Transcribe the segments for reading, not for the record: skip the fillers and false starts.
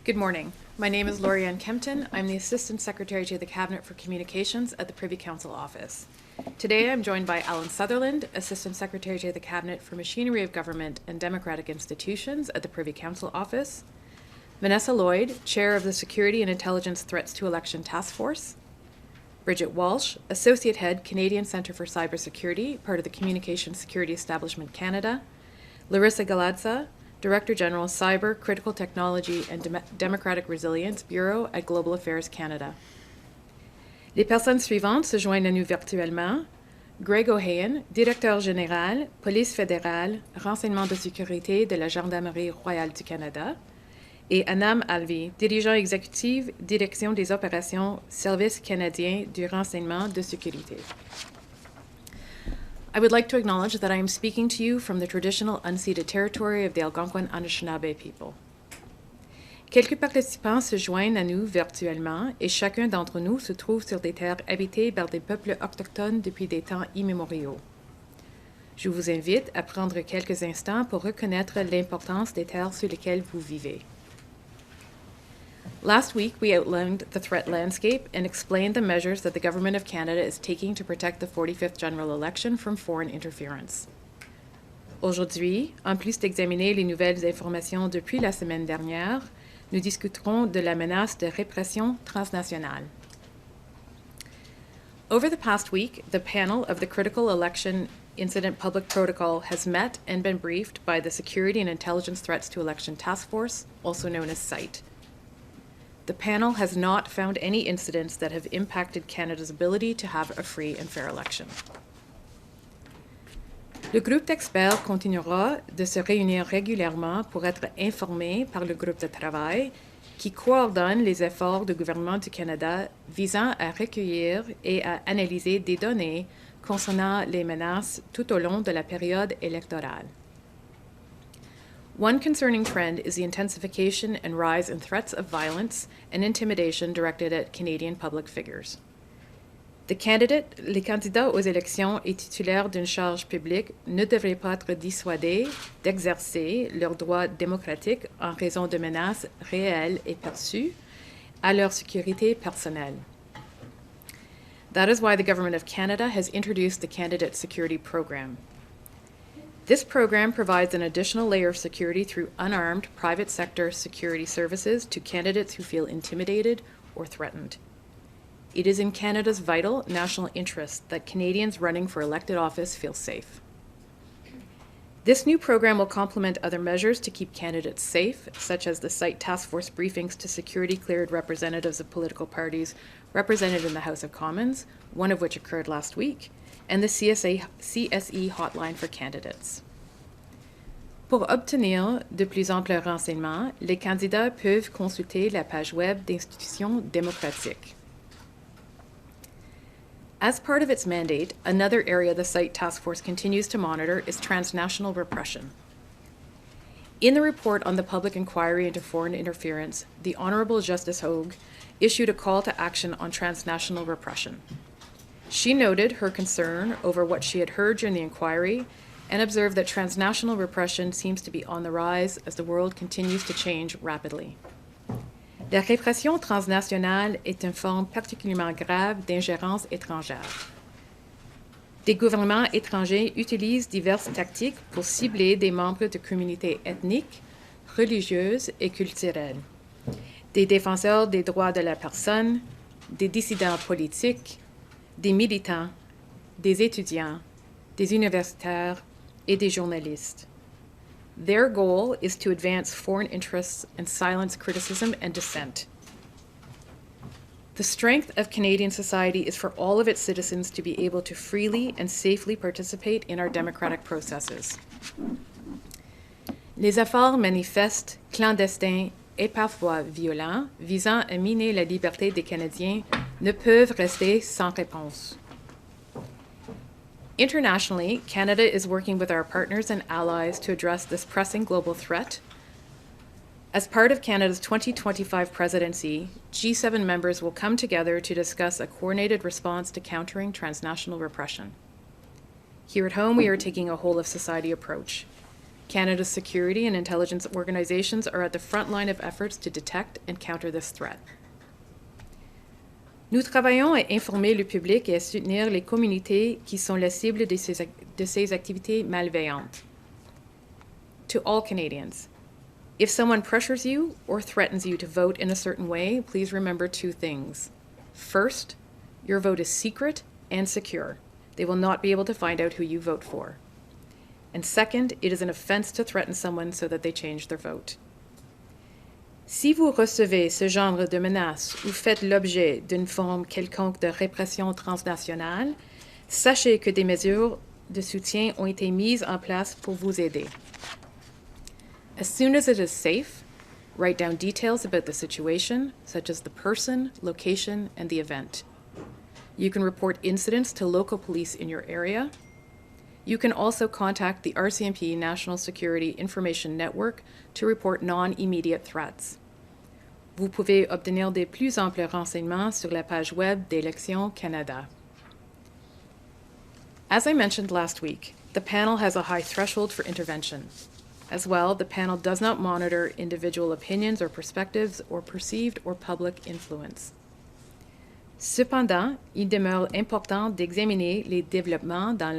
Good morning. My name is Lorianne Kempton. I'm the Assistant Secretary to the Cabinet for Communications at the Privy Council Office. Today I'm joined by Alan Sutherland, Assistant Secretary to the Cabinet for Machinery of Government and Democratic Institutions at the Privy Council Office, Vanessa Lloyd, Chair of the Security and Intelligence Threats to Election Task Force, Bridget Walsh, Associate Head, Canadian Centre for Cybersecurity, part of the Communications Security Establishment Canada, Larissa Galadza, Director General, Cyber, Critical Technology and Democratic Resilience Bureau at Global Affairs Canada. Les personnes suivantes se joignent à nous virtuellement. Greg O'Hayan, Directeur Général, Police fédérale, Renseignement de sécurité de la Gendarmerie royale du Canada, et Anam Alvi, Dirigeant exécutif, Direction des opérations, Service canadien du renseignement de sécurité. I would like to acknowledge that I am speaking to you from the traditional unceded territory of the Algonquin Anishinaabe people. Quelques participants se joignent à nous virtuellement et chacun d'entre nous se trouve sur des terres habitées par des peuples autochtones depuis des temps immémoriaux. Je vous invite à prendre quelques instants pour reconnaître l'importance des terres sur lesquelles vous vivez. Last week, we outlined the threat landscape and explained the measures that the Government of Canada is taking to protect the 45th general election from foreign interference. Aujourd'hui, en plus d'examiner les nouvelles informations depuis la semaine dernière, nous discuterons de la menace de répression transnationale. Over the past week, the panel of the Critical Election Incident Public Protocol has met and been briefed by the Security and Intelligence Threats to Election Task Force, also known as SITE. The panel has not found any incidents that have impacted Canada's ability to have a free and fair election. Le groupe d'experts continuera de se réunir régulièrement pour être informé par le groupe de travail qui coordonne les efforts du gouvernement du Canada visant à recueillir et à analyser des données concernant les menaces tout au long de la période électorale. One concerning trend is the intensification and rise in threats of violence and intimidation directed at Canadian public figures. Les candidats aux élections et titulaires d'une charge publique ne devraient pas être dissuadés d'exercer leurs droits démocratiques en raison de menaces réelles et perçues à leur sécurité personnelle. That is why the Government of Canada has introduced the Candidate Security Program. This program provides an additional layer of security through unarmed private sector security services to candidates who feel intimidated or threatened. It is in Canada's vital national interest that Canadians running for elected office feel safe. This new program will complement other measures to keep candidates safe, such as the SITE task force briefings to security-cleared representatives of political parties represented in the House of Commons, one of which occurred last week, and the CSE hotline for candidates. Pour obtenir de plus amples renseignements, les candidats peuvent consulter la page web d'institutions démocratiques. As part of its mandate, another area the SITE task force continues to monitor is transnational repression. In the report on the public inquiry into foreign interference, the Honourable Justice Hogue issued a call to action on transnational repression. She noted her concern over what she had heard during the inquiry and observed that transnational repression seems to be on the rise as the world continues to change rapidly. La répression transnationale est une forme particulièrement grave d'ingérence étrangère. Des gouvernements étrangers utilisent diverses tactiques pour cibler des membres de communautés ethniques, religieuses et culturelles, des défenseurs des droits de la personne, des dissidents politiques, des militants, des étudiants, des universitaires et des journalistes. Their goal is to advance foreign interests and silence criticism and dissent. The strength of Canadian society is for all of its citizens to be able to freely and safely participate in our democratic processes. Les efforts manifestes, clandestins et parfois violents visant à miner la liberté des Canadiens ne peuvent rester sans réponse. Internationally, Canada is working with our partners and allies to address this pressing global threat. As part of Canada's 2025 presidency, G7 members will come together to discuss a coordinated response to countering transnational repression. Here at home, we are taking a whole-of-society approach. Canada's security and intelligence organizations are at the front line of efforts to detect and counter this threat. Nous travaillons à informer le public et à soutenir les communautés qui sont la cible de ces activités malveillantes. To all Canadians, if someone pressures you or threatens you to vote in a certain way, please remember two things. First, your vote is secret and secure. They will not be able to find out who you vote for. And second, it is an offense to threaten someone so that they change their vote. Si vous recevez ce genre de menaces ou faites l'objet d'une forme quelconque de répression transnationale, sachez que des mesures de soutien ont été mises en place pour vous aider. As soon as it is safe, write down details about the situation, such as the person, location, and the event. You can report incidents to local police in your area. You can also contact the RCMP National Security Information Network to report non-immediate threats. Vous pouvez obtenir de plus amples renseignements sur la page web d'Élections Canada. As I mentioned last week, the panel has a high threshold for intervention. As well, the panel does not monitor individual opinions or perspectives or perceived or public influence. Cependant, il demeure important d'examiner les développements dans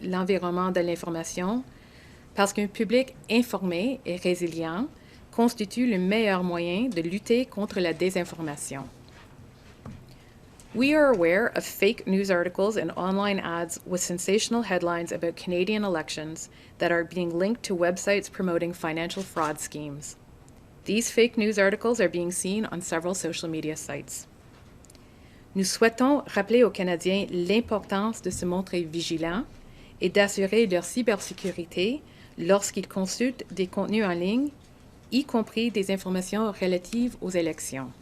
l'environnement de l'information parce qu'un public informé et résilient constitue le meilleur moyen de lutter contre la désinformation. We are aware of fake news articles and online ads with sensational headlines about Canadian elections that are being linked to websites promoting financial fraud schemes. These fake news articles are being seen on several social media sites. Nous souhaitons rappeler aux Canadiens l'importance de se montrer vigilants et d'assurer leur cybersécurité lorsqu'ils consultent des contenus en ligne, y compris des informations relatives aux élections.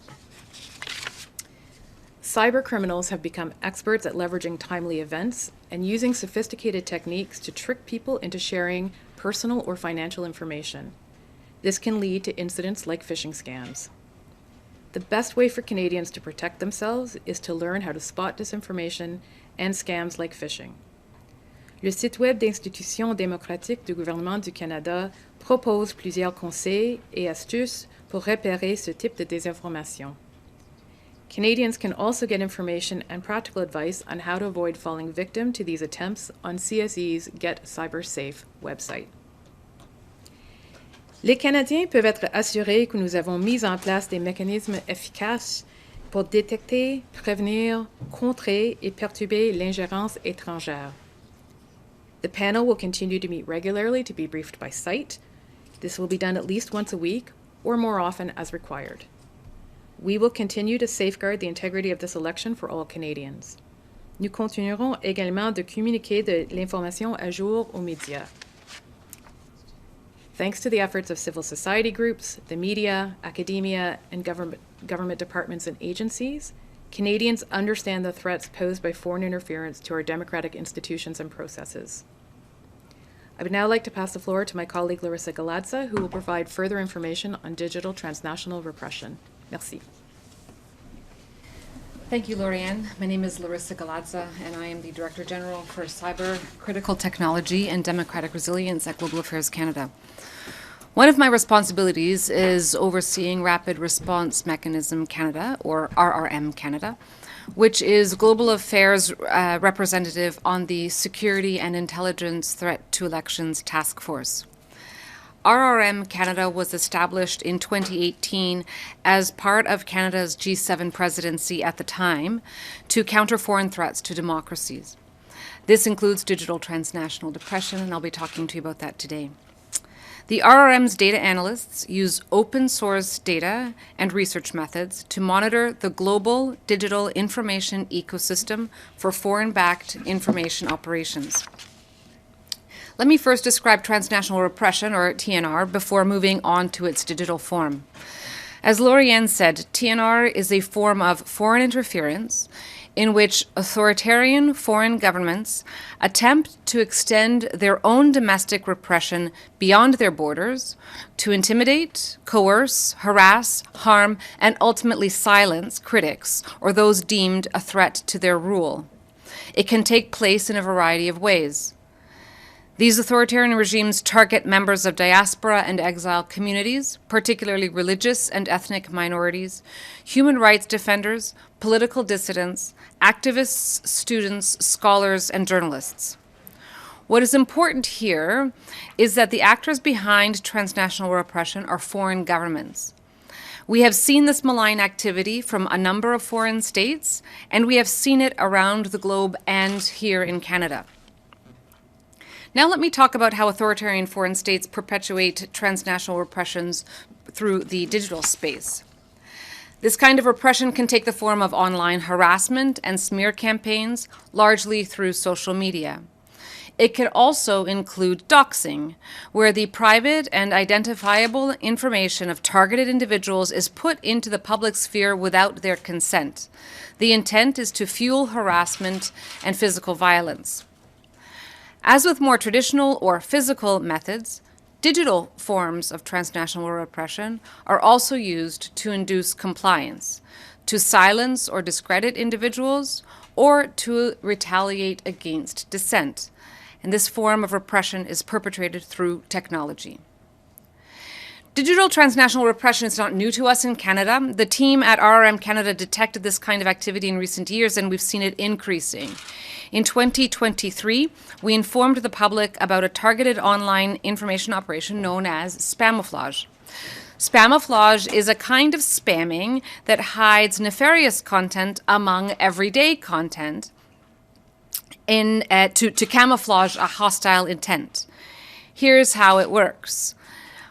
Cybercriminals have become experts at leveraging timely events and using sophisticated techniques to trick people into sharing personal or financial information. This can lead to incidents like phishing scams. The best way for Canadians to protect themselves is to learn how to spot disinformation and scams like phishing. Le site web d'Institutions démocratiques du gouvernement du Canada propose plusieurs conseils et astuces pour repérer ce type de désinformation. Canadians can also get information and practical advice on how to avoid falling victim to these attempts on CSE's Get Cyber Safe website. Les Canadiens peuvent être assurés que nous avons mis en place des mécanismes efficaces pour détecter, prévenir, contrer et perturber l'ingérence étrangère. The panel will continue to meet regularly to be briefed by site. This will be done at least once a week or more often as required. We will continue to safeguard the integrity of this election for all Canadians. Nous continuerons également de communiquer de l'information à jour aux médias. Thanks to the efforts of civil society groups, the media, academia, and government departments and agencies, Canadians understand the threats posed by foreign interference to our democratic institutions and processes. I would now like to pass the floor to my colleague Larissa Galadza, who will provide further information on digital transnational repression. Merci. Thank you, Lorianne. My name is Larissa Galadza, and I am the Director General for Cyber Critical Technology and Democratic Resilience at Global Affairs Canada. One of my responsibilities is overseeing Rapid Response Mechanism Canada, or RRM Canada, which is Global Affairs representative on the Security and Intelligence Threat to Elections Task Force. RRM Canada was established in 2018 as part of Canada's G7 presidency at the time to counter foreign threats to democracies. This includes digital transnational depression, and I'll be talking to you about that today. The RRM's data analysts use open source data and research methods to monitor the global digital information ecosystem for foreign-backed information operations. Let me first describe transnational repression, or TNR, before moving on to its digital form. As Lorianne said, TNR is a form of foreign interference in which authoritarian foreign governments attempt to extend their own domestic repression beyond their borders to intimidate, coerce, harass, harm, and ultimately silence critics or those deemed a threat to their rule. It can take place in a variety of ways. These authoritarian regimes target members of diaspora and exile communities, particularly religious and ethnic minorities, human rights defenders, political dissidents, activists, students, scholars, and journalists. What is important here is that the actors behind transnational repression are foreign governments. We have seen this malign activity from a number of foreign states, and we have seen it around the globe and here in Canada. Now let me talk about how authoritarian foreign states perpetuate transnational repressions through the digital space. This kind of repression can take the form of online harassment and smear campaigns, largely through social media. It could also include doxing, where the private and identifiable information of targeted individuals is put into the public sphere without their consent. The intent is to fuel harassment and physical violence. As with more traditional or physical methods, digital forms of transnational repression are also used to induce compliance, to silence or discredit individuals, or to retaliate against dissent. And this form of repression is perpetrated through technology. Digital transnational repression is not new to us in Canada. The team at RRM Canada detected this kind of activity in recent years, and we've seen it increasing. In 2023, we informed the public about a targeted online information operation known as spamouflage. Spamouflage is a kind of spamming that hides nefarious content among everyday content to camouflage a hostile intent. Here's how it works.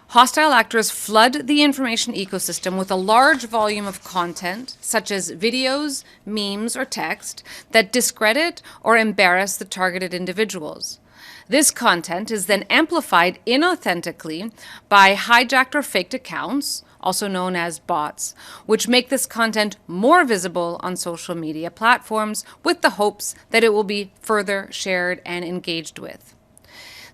Hostile actors flood the information ecosystem with a large volume of content, such as videos, memes, or text, that discredit or embarrass the targeted individuals. This content is then amplified inauthentically by hijacked or faked accounts, also known as bots, which make this content more visible on social media platforms with the hopes that it will be further shared and engaged with.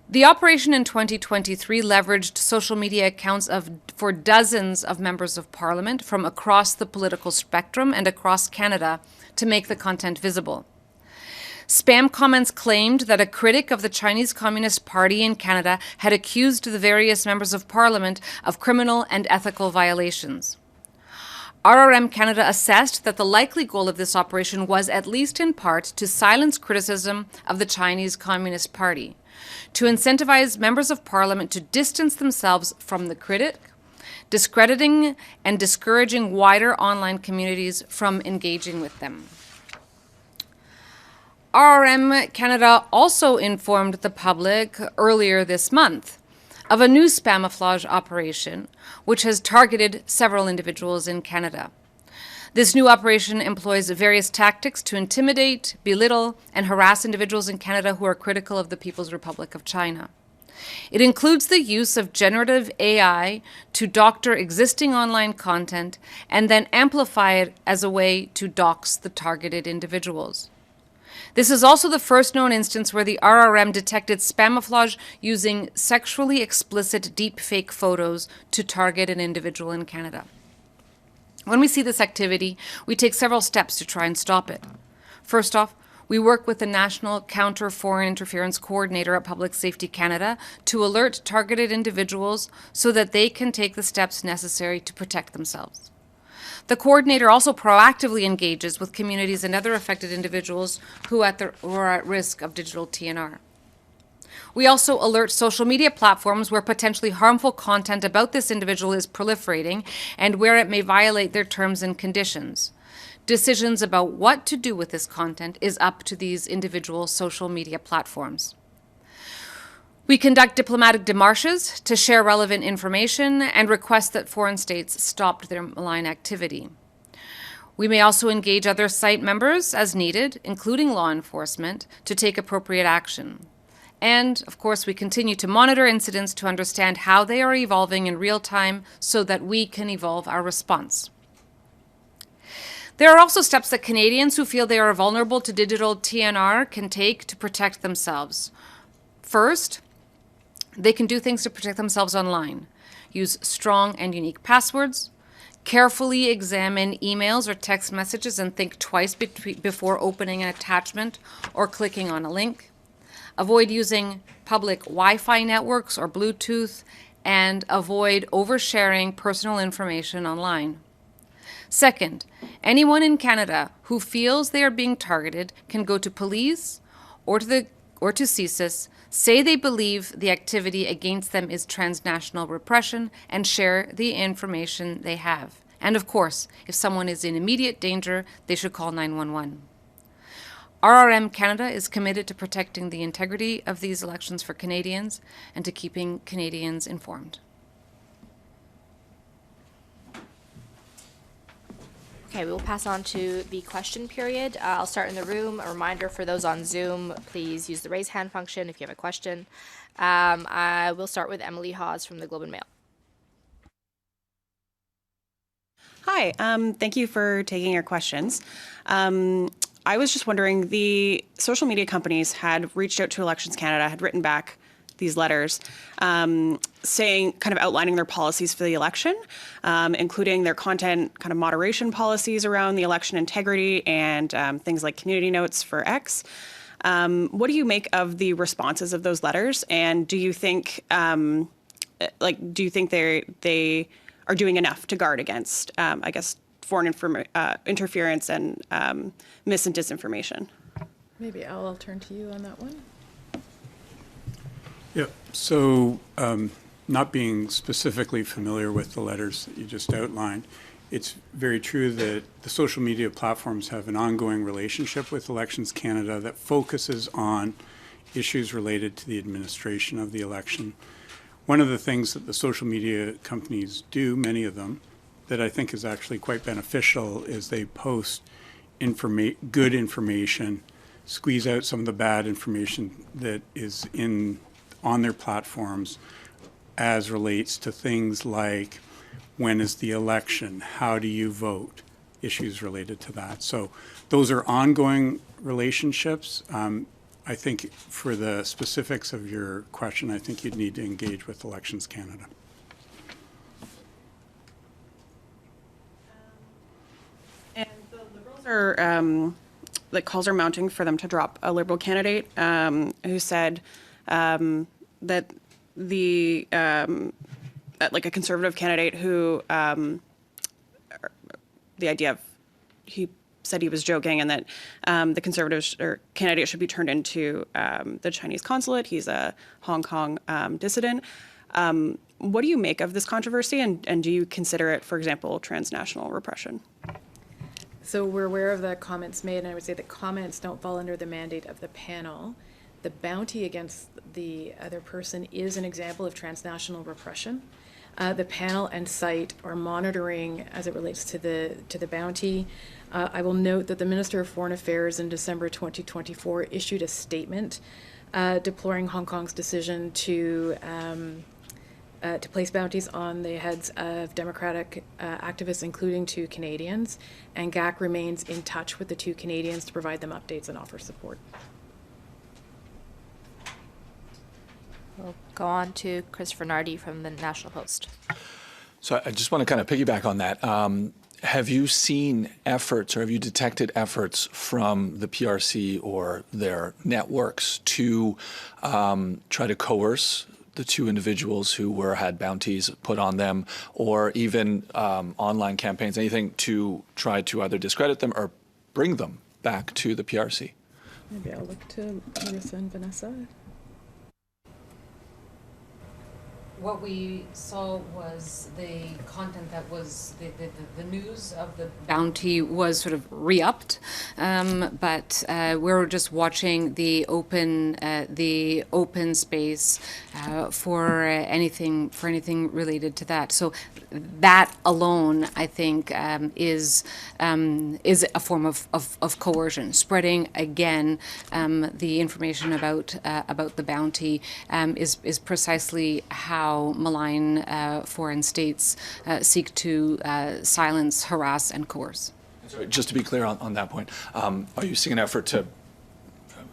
The operation in 2023 leveraged social media accounts for dozens of members of parliament from across the political spectrum and across Canada to make the content visible. Spam comments claimed that a critic of the Chinese Communist Party in Canada had accused the various members of parliament of criminal and ethical violations. RRM Canada assessed that the likely goal of this operation was, at least in part, to silence criticism of the Chinese Communist Party, to incentivize members of parliament to distance themselves from the critic, discrediting and discouraging wider online communities from engaging with them. RRM Canada also informed the public earlier this month of a new spamouflage operation, which has targeted several individuals in Canada. This new operation employs various tactics to intimidate, belittle, and harass individuals in Canada who are critical of the People's Republic of China. It includes the use of generative AI to doctor existing online content and then amplify it as a way to dox the targeted individuals. This is also the first known instance where the RRM detected spamouflage using sexually explicit deepfake photos to target an individual in Canada. When we see this activity, we take several steps to try and stop it. First off, we work with the National Counter Foreign Interference Coordinator at Public Safety Canada to alert targeted individuals so that they can take the steps necessary to protect themselves. The coordinator also proactively engages with communities and other affected individuals who are at risk of digital TNR. We also alert social media platforms where potentially harmful content about this individual is proliferating and where it may violate their terms and conditions. Decisions about what to do with this content is up to these individual social media platforms. We conduct diplomatic démarches to share relevant information and request that foreign states stop their malign activity. We may also engage other site members as needed, including law enforcement, to take appropriate action. And, of course, we continue to monitor incidents to understand how they are evolving in real time so that we can evolve our response. There are also steps that Canadians who feel they are vulnerable to digital TNR can take to protect themselves. First, they can do things to protect themselves online. Use strong and unique passwords. Carefully examine emails or text messages and think twice before opening an attachment or clicking on a link. avoid using public Wi-Fi networks or Bluetooth, and avoid oversharing personal information online. Second, anyone in Canada who feels they are being targeted can go to police or to CSIS, say they believe the activity against them is transnational repression, and share the information they have. And of course, if someone is in immediate danger, they should call 911. RRM Canada is committed to protecting the integrity of these elections for Canadians and to keeping Canadians informed. Okay, we will pass on to the question period. I'll start in the room. A reminder for those on Zoom, please use the raise hand function if you have a question. I will start with Emily Hawes from the Globe and Mail. Hi, thank you for taking your questions. I was just wondering, the social media companies had reached out to Elections Canada, had written back these letters saying, kind of outlining their policies for the election, including their content kind of moderation policies around the election integrity and things like community notes for X. What do you make of the responses of those letters? And do you think, they are doing enough to guard against, foreign interference and mis and disinformation? Maybe I'll turn to you on that one. Yeah, so not being specifically familiar with the letters that you just outlined, it's very true that the social media platforms have an ongoing relationship with Elections Canada that focuses on issues related to the administration of the election. One of the things that the social media companies do, many of them, that I think is actually quite beneficial is they post good information, squeeze out some of the bad information that is on their platforms as relates to things like when is the election, how do you vote, issues related to that. So those are ongoing relationships. I think for the specifics of your question, I think you'd need to engage with Elections Canada. And the Liberals are, calls are mounting for them to drop a Liberal candidate who said that a conservative candidate who, the idea of, he said he was joking, and that the conservative candidate should be turned into the Chinese consulate. He's a Hong Kong dissident. What do you make of this controversy, and do you consider it, for example, transnational repression? So we're aware of the comments made, and I would say the comments don't fall under the mandate of the panel. The bounty against the other person is an example of transnational repression. The panel and site are monitoring as it relates to the bounty. I will note that the Minister of Foreign Affairs in December 2024 issued a statement deploring Hong Kong's decision to place bounties on the heads of democratic activists, including 2 Canadians, and GAC remains in touch with the 2 Canadians to provide them updates and offer support. We'll go on to Christopher Nardi from the National Post. So I just want to kind of piggyback on that. Have you seen efforts, or have you detected efforts from the PRC or their networks to try to coerce the 2 individuals who had bounties put on them, or even online campaigns, anything to try to either discredit them or bring them back to the PRC? Maybe I'll look to Marissa and Vanessa. What we saw was the content that was the news of the bounty was sort of re-upped, but we're just watching the open space for anything related to that. So that alone, I think, is a form of coercion. Spreading again the information about the bounty is precisely how malign foreign states seek to silence, harass, and coerce. So just to be clear on that point, are you seeing an effort to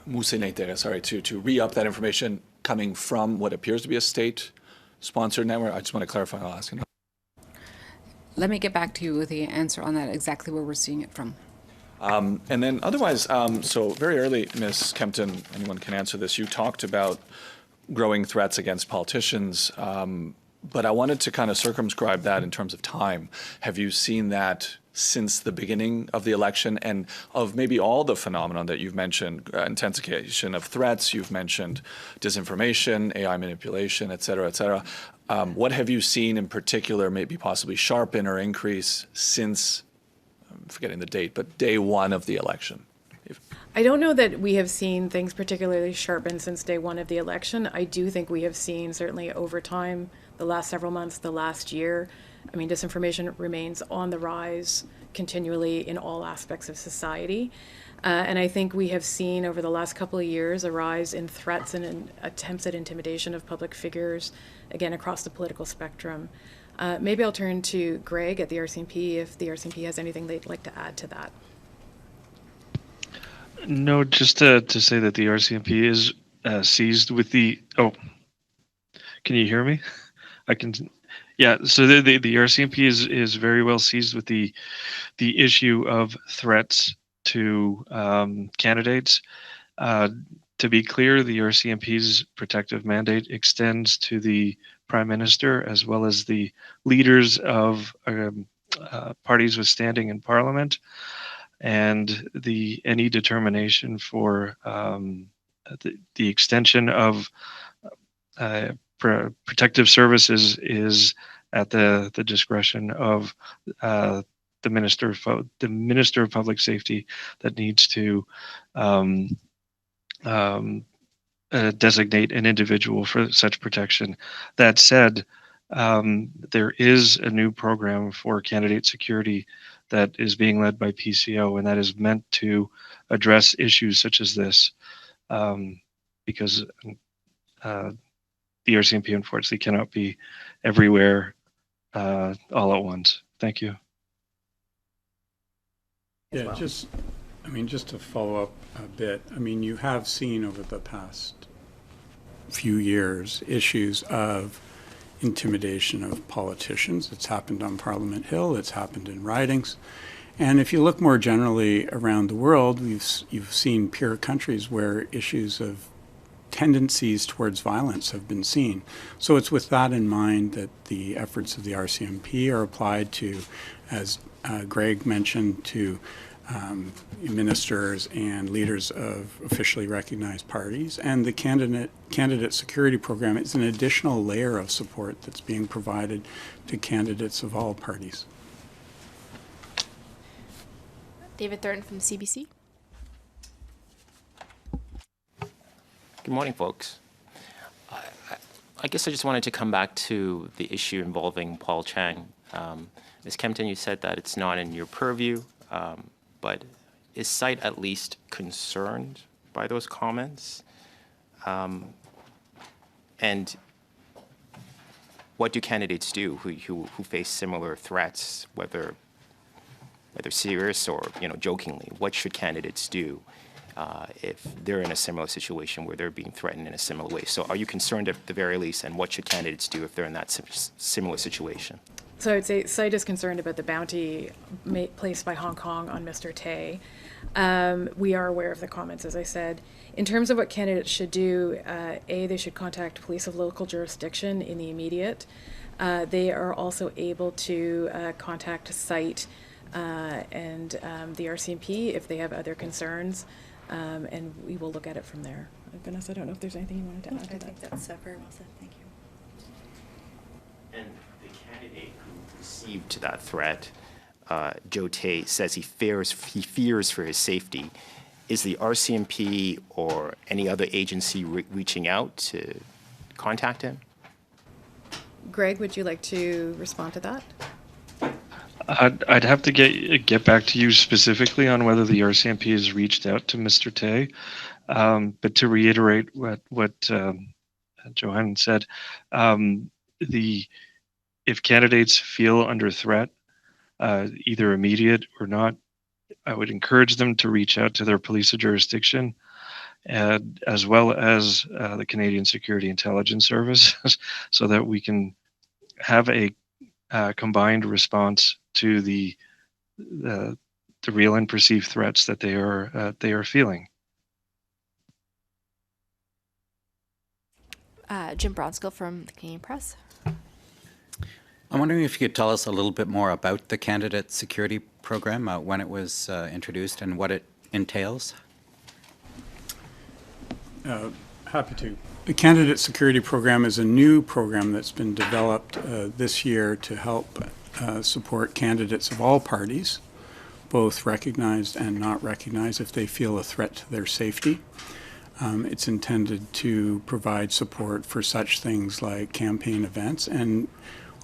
re-up that information coming from what appears to be a state-sponsored network? I just want to clarify. I'll ask another. Let me get back to you with the answer on that, exactly where we're seeing it from. And then otherwise, so very early, Ms. Kempton, anyone can answer this, you talked about growing threats against politicians, but I wanted to kind of circumscribe that in terms of time. Have you seen that since the beginning of the election, and of maybe all the phenomenon that you've mentioned, intensification of threats, you've mentioned disinformation, AI manipulation, et cetera, et cetera. What have you seen in particular, maybe possibly sharpen or increase since, I'm forgetting the date, but day one of the election? I don't know that we have seen things particularly sharpen since day one of the election. I do think we have seen, certainly over time, the last several months, the last year, I mean, disinformation remains on the rise continually in all aspects of society. And I think we have seen over the last couple of years a rise in threats and in attempts at intimidation of public figures, again, across the political spectrum. Maybe I'll turn to Greg at the RCMP if the RCMP has anything they'd like to add to that. No, just to say that the RCMP is seized with the. Oh, can you hear me? I can. Yeah. So the RCMP is very well seized with the issue of threats to candidates. To be clear, the RCMP's protective mandate extends to the Prime Minister as well as the leaders of parties with standing in Parliament. And any determination for the extension of protective services is at the discretion of the Minister of Public Safety, that needs to designate an individual for such protection. That said, there is a new program for candidate security that is being led by PCO, and that is meant to address issues such as this, because the RCMP unfortunately cannot be everywhere all at once. Thank you. Yeah, just to follow up a bit, I mean, you have seen over the past few years issues of intimidation of politicians. It's happened on Parliament Hill, it's happened in ridings. And if you look more generally around the world, you've seen peer countries where issues of tendencies towards violence have been seen. So it's with that in mind that the efforts of the RCMP are applied to, as Greg mentioned, to ministers and leaders of officially recognized parties. And the candidate security program is an additional layer of support that's being provided to candidates of all parties. David Thurton from CBC. Good morning, folks. I guess I just wanted to come back to the issue involving Paul Chang. Ms. Kempton, you said that it's not in your purview, but is CITE at least concerned by those comments? And what do candidates do who face similar threats, whether serious or jokingly? What should candidates do if they're in a similar situation where they're being threatened in a similar way? So are you concerned at the very least, and what should candidates do if they're in that similar situation? So I would say CITE is concerned about the bounty placed by Hong Kong on Mr. Tay. We are aware of the comments, as I said. In terms of what candidates should do, they should contact police of local jurisdiction in the immediate. They are also able to contact CITE and the RCMP if they have other concerns, and we will look at it from there. Vanessa, I don't know if there's anything you wanted to add to that. I think that's very well said. Thank you. And the candidate who received that threat, Joe Tay, says he fears for his safety. Is the RCMP or any other agency reaching out to contact him? Greg, would you like to respond to that? I'd have to get back to you specifically on whether the RCMP has reached out to Mr. Tay. But to reiterate what Johann said, if candidates feel under threat, either immediate or not, I would encourage them to reach out to their police of jurisdiction, as well as the Canadian Security Intelligence Service, so that we can have a combined response to the real and perceived threats that they are feeling. Jim Bronskill from the Canadian Press. I'm wondering if you could tell us a little bit more about the candidate security program, when it was introduced and what it entails. Happy to. The Candidate Security Program is a new program that's been developed this year to help support candidates of all parties, both recognized and not recognized, if they feel a threat to their safety. It's intended to provide support for such things like campaign events and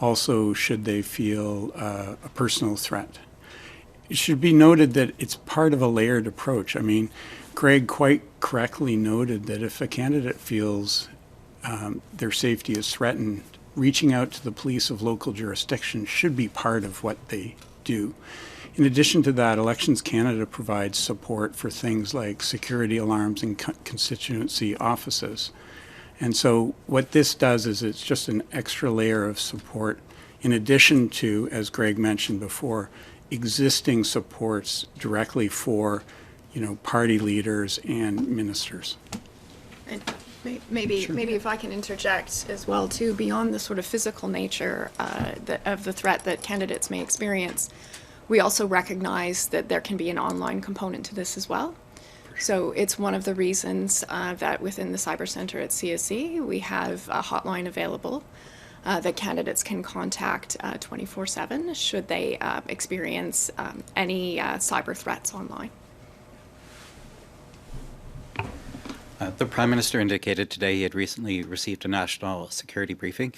also should they feel a personal threat. It should be noted that it's part of a layered approach. I mean, Greg quite correctly noted that if a candidate feels their safety is threatened, reaching out to the police of local jurisdiction should be part of what they do. In addition to that, Elections Canada provides support for things like security alarms in constituency offices. And so what this does is it's just an extra layer of support in addition to, as Greg mentioned before, existing supports directly for, party leaders and ministers. And maybe if I can interject as well too, beyond the sort of physical nature of the threat that candidates may experience, we also recognize that there can be an online component to this as well. So it's one of the reasons that within the Cyber Center at CSC, we have a hotline available that candidates can contact 24/7 should they experience any cyber threats online. The Prime Minister indicated today he had recently received a national security briefing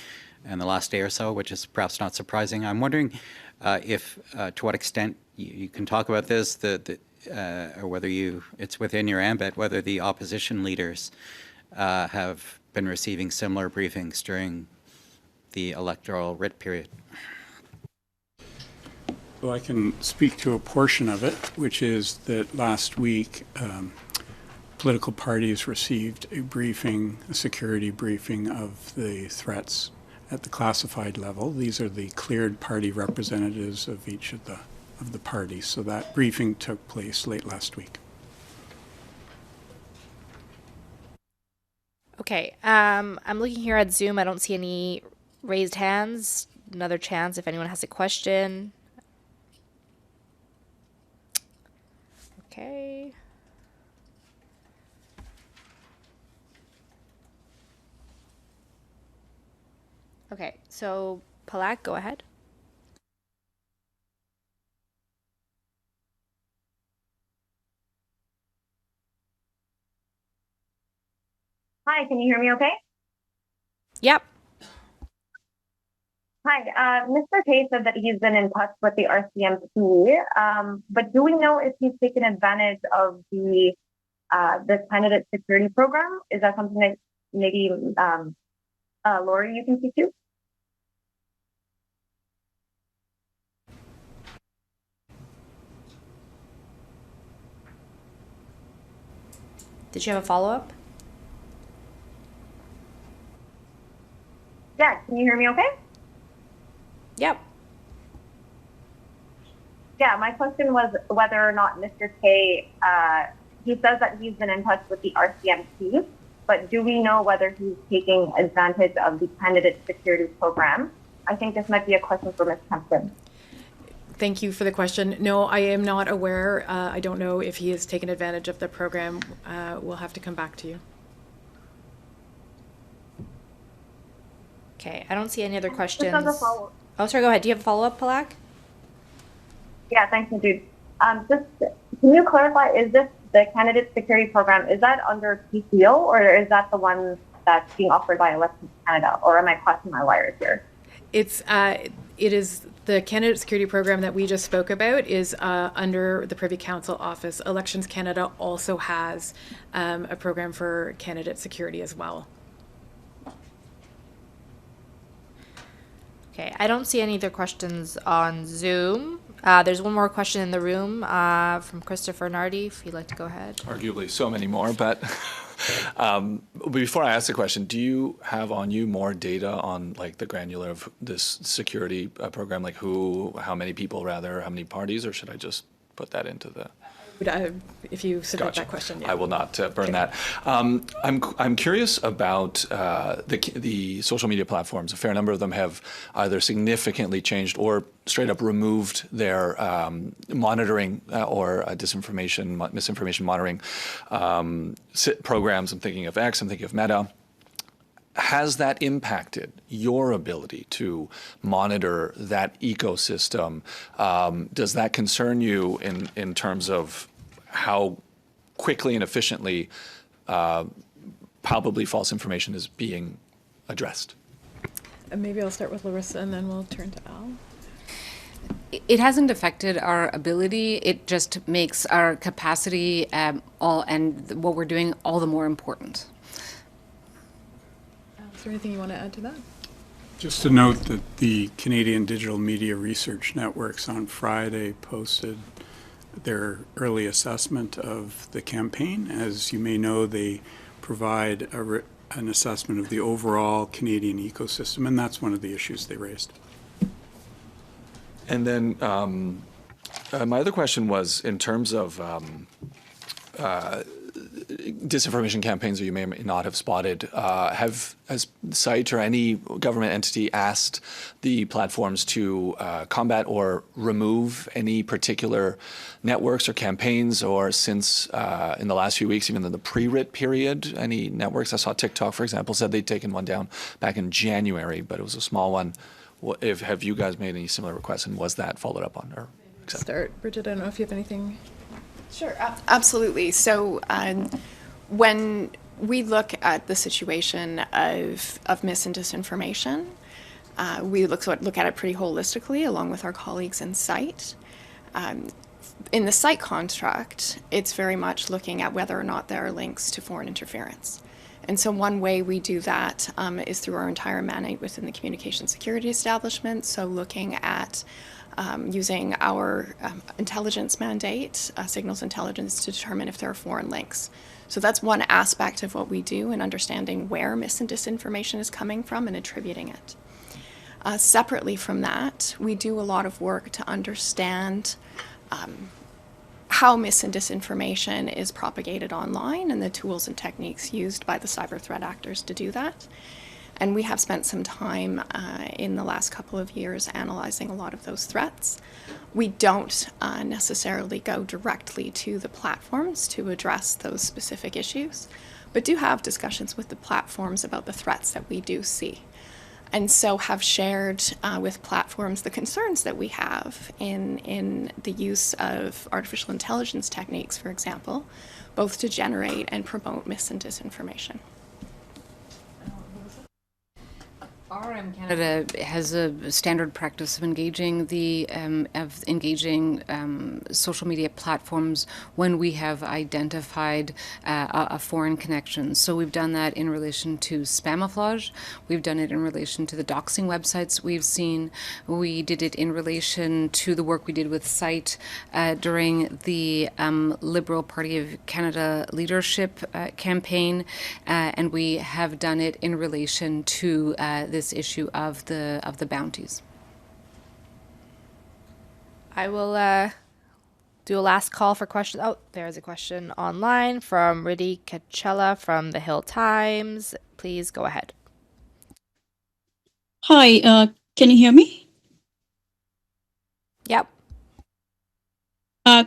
in the last day or so, which is perhaps not surprising. I'm wondering if, to what extent you can talk about this, or whether it's within your ambit, whether the opposition leaders have been receiving similar briefings during the electoral writ period. Well, I can speak to a portion of it, which is that last week political parties received a security briefing of the threats at the classified level. These are the cleared party representatives of each of the parties. So that briefing took place late last week. Okay, I'm looking here at Zoom. I don't see any raised hands. Another chance if anyone has a question. Okay. Okay, so Palak, go ahead. Hi, can you hear me okay? Yep. Hi, Mr. Tay said that he's been in touch with the RCMP, but do we know if he's taken advantage of the candidate security program? Is that something that maybe Lori, you can speak to? Did you have a follow-up? Yeah, can you hear me okay? Yep. Yeah, my question was whether or not Mr. Tay, he says that he's been in touch with the RCMP, but do we know whether he's taking advantage of the candidate security program? I think this might be a question for Ms. Kempton. Thank you for the question. No, I am not aware. I don't know if he has taken advantage of the program. We'll have to come back to you. Okay, I don't see any other questions. Just as a follow-up. Oh, sorry, go ahead. Do you have a follow-up, Palak? Yeah, thanks, Nadeed. Just can you clarify, is this the candidate security program, is that under PCO or is that the one that's being offered by Elections Canada, or am I crossing my wires here? It is the candidate security program that we just spoke about is under the Privy Council office. Elections Canada also has a program for candidate security as well. Okay, I don't see any other questions on Zoom. There's one more question in the room from Christopher Nardi, if you'd like to go ahead. Arguably so many more, but before I ask the question, do you have on you more data on like the granular of this security program, like how many people rather, how many parties, or should I just put that into the. If you submit Gotcha. that question, yeah. I will not burn that. I'm curious about the social media platforms. A fair number of them have either significantly changed or straight up removed their monitoring or misinformation monitoring programs. I'm thinking of X. I'm thinking of Meta. Has that impacted your ability to monitor that ecosystem? Does that concern you in terms of how quickly and efficiently palpably false information is being addressed? Maybe I'll start with Larissa and then we'll turn to Al. It hasn't affected our ability. It just makes our capacity all and what we're doing all the more important. Is there anything you want to add to that? Just to note that the Canadian Digital Media Research Networks on Friday posted their early assessment of the campaign. As you may know, they provide an assessment of the overall Canadian ecosystem, and that's one of the issues they raised. And then my other question was in terms of disinformation campaigns that you may or may not have spotted. Has CITE or any government entity asked the platforms to combat or remove any particular networks or campaigns, or since in the last few weeks, even in the pre-writ period, any networks? I saw TikTok, for example, said they'd taken one down back in January, but it was a small one. Have you guys made any similar requests, and was that followed up on or accepted? Start, Bridget. I don't know if you have anything. Sure, absolutely. So when we look at the situation of mis and disinformation, we look at it pretty holistically along with our colleagues in CITE. In the CITE construct, it's very much looking at whether or not there are links to foreign interference. And so one way we do that is through our entire mandate within the communication security establishment. So looking at using our intelligence mandate, signals intelligence, to determine if there are foreign links. So that's one aspect of what we do in understanding where mis and disinformation is coming from and attributing it. Separately from that, we do a lot of work to understand how mis and disinformation is propagated online and the tools and techniques used by the cyber threat actors to do that. And we have spent some time in the last couple of years analyzing a lot of those threats. We don't necessarily go directly to the platforms to address those specific issues, but do have discussions with the platforms about the threats that we do see. And so have shared with platforms the concerns that we have in the use of artificial intelligence techniques, for example, both to generate and promote mis and disinformation. RM Canada has a standard practice of engaging social media platforms when we have identified a foreign connection. So we've done that in relation to Spamouflage. We've done it in relation to the doxing websites we've seen. We did it in relation to the work we did with CITE during the Liberal Party of Canada leadership campaign, and we have done it in relation to this issue of the bounties. I will do a last call for questions. Oh, there's a question online from Riddhi Kachella from the Hill Times. Please go ahead. Hi, can you hear me? Yep.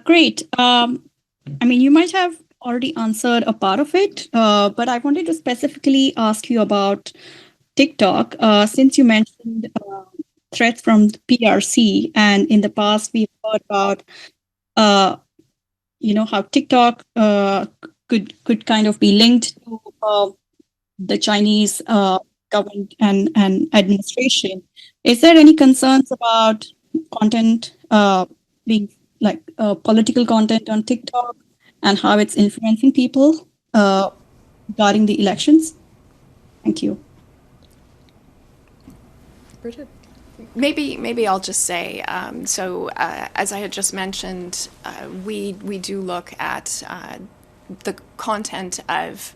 Great. You might have already answered a part of it, but I wanted to specifically ask you about TikTok, since you mentioned threats from the PRC, and in the past we've heard about, how TikTok could kind of be linked to the Chinese government and administration. Is there any concerns about content being like political content on TikTok and how it's influencing people regarding the elections? Thank you. Bridget? Maybe I'll just say, as I had just mentioned, we do look at the content of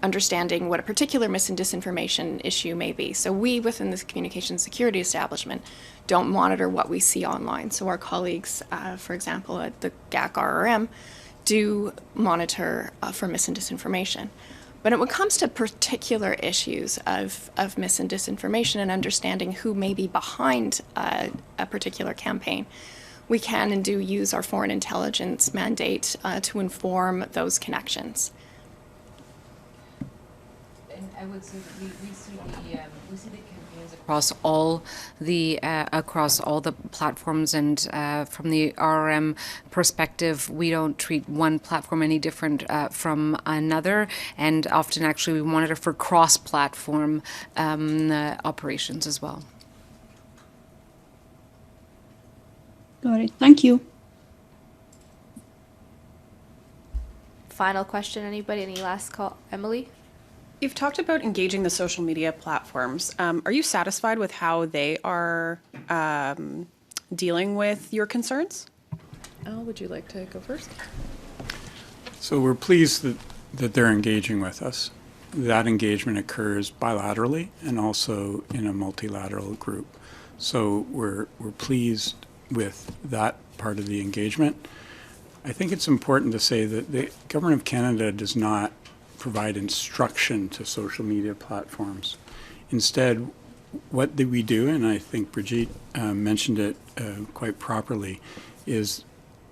understanding what a particular mis and disinformation issue may be. So we, within this communication security establishment, don't monitor what we see online. So our colleagues, for example, at the GAC RRM, do monitor for mis and disinformation. But when it comes to particular issues of mis and disinformation and understanding who may be behind a particular campaign, we can and do use our foreign intelligence mandate to inform those connections. And I would say that we see the campaigns across all the platforms, and from the RRM perspective, we don't treat one platform any different from another, and often actually we monitor for cross-platform operations as well. Got it. Thank you. Final question, anybody? Any last call? Emily? You've talked about engaging the social media platforms. Are you satisfied with how they are dealing with your concerns? Al, would you like to go first? So we're pleased that they're engaging with us. That engagement occurs bilaterally and also in a multilateral group. So we're pleased with that part of the engagement. I think it's important to say that the Government of Canada does not provide instruction to social media platforms. Instead, what we do, and I think Brigitte mentioned it quite properly, is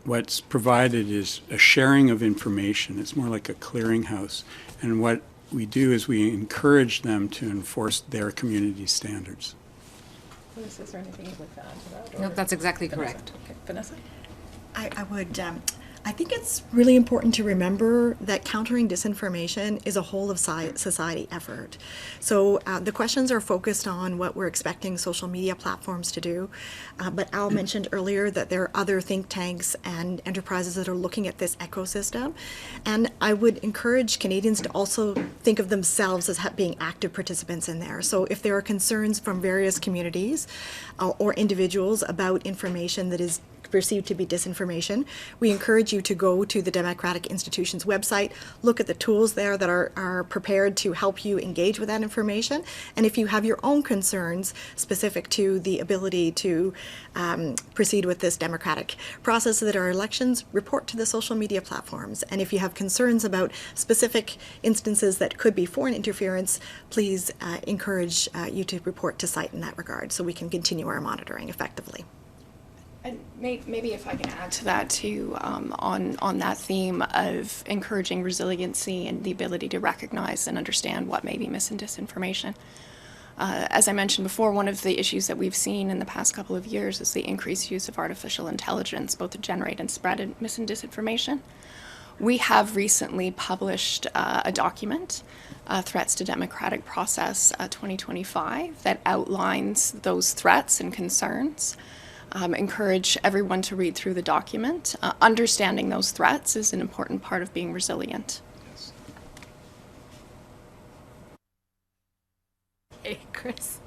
what's provided is a sharing of information. It's more like a clearinghouse. And what we do is we encourage them to enforce their community standards. Is there anything you'd like to add to that? No, that's exactly Vanessa? correct. Okay. Vanessa? I would, I think it's really important to remember that countering disinformation is a whole of society effort. So the questions are focused on what we're expecting social media platforms to do. But Al mentioned earlier that there are other think tanks and enterprises that are looking at this ecosystem. And I would encourage Canadians to also think of themselves as being active participants in there. So if there are concerns from various communities or individuals about information that is perceived to be disinformation, we encourage you to go to the Democratic Institution's website, look at the tools there that are prepared to help you engage with that information. And if you have your own concerns specific to the ability to proceed with this democratic process that are elections, report to the social media platforms. And if you have concerns about specific instances that could be foreign interference, please encourage you to report to site in that regard so we can continue our monitoring effectively. And maybe if I can add to that too, on that theme of encouraging resiliency and the ability to recognize and understand what may be mis and disinformation. As I mentioned before, one of the issues that we've seen in the past couple of years is the increased use of artificial intelligence, both to generate and spread mis and disinformation. We have recently published a document, Threats to Democratic Process 2025, that outlines those threats and concerns. Encourage everyone to read through the document. Understanding those threats is an important part of being resilient. Hey, Chris.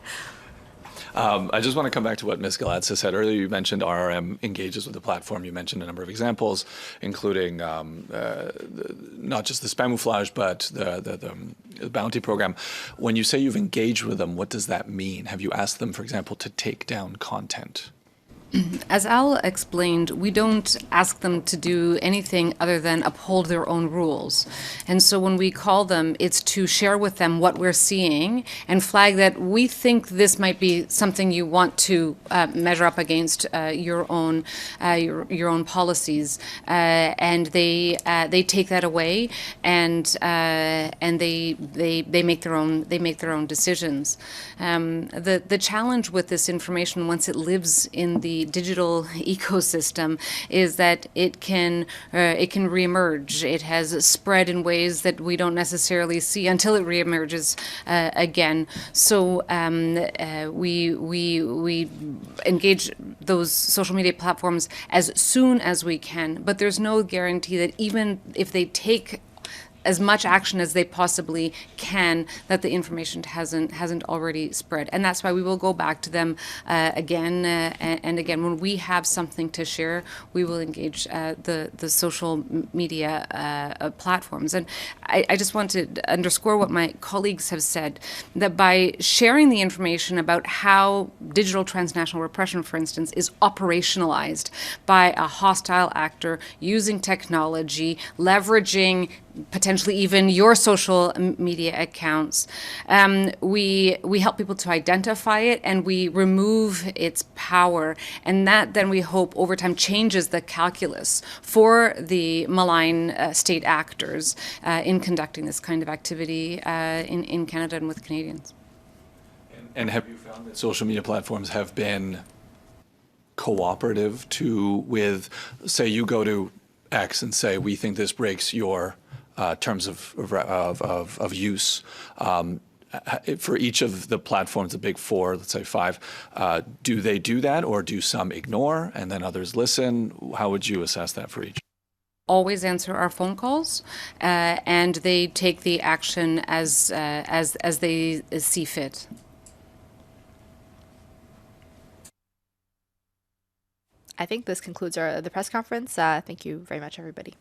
I just want to come back to what Ms. Galadza said earlier. You mentioned RRM engages with the platform. You mentioned a number of examples, including not just the spamouflage, but the bounty program. When you say you've engaged with them, what does that mean? Have you asked them, for example, to take down content? As Al explained, we don't ask them to do anything other than uphold their own rules. And so when we call them, it's to share with them what we're seeing and flag that we think this might be something you want to measure up against your own policies. And they take that away and they make their own decisions. The challenge with this information, once it lives in the digital ecosystem, is that it can reemerge. It has spread in ways that we don't necessarily see until it reemerges again. So we engage those social media platforms as soon as we can, but there's no guarantee that even if they take as much action as they possibly can, that the information hasn't already spread. And that's why we will go back to them again and again. When we have something to share, we will engage the social media platforms. And I just want to underscore what my colleagues have said, that by sharing the information about how digital transnational repression, for instance, is operationalized by a hostile actor using technology, leveraging potentially even your social media accounts, we help people to identify it, and we remove its power. And that then, we hope, over time changes the calculus for the malign state actors in conducting this kind of activity in Canada and with Canadians. And have you found that social media platforms have been cooperative with, say, you go to X and say, we think this breaks your terms of use. For each of the platforms, the big four, let's say five, do they do that, or do some ignore and then others listen? How would you assess that for each? Always answer our phone calls, and they take the action as they see fit. I think this concludes the press conference. Thank you very much, everybody.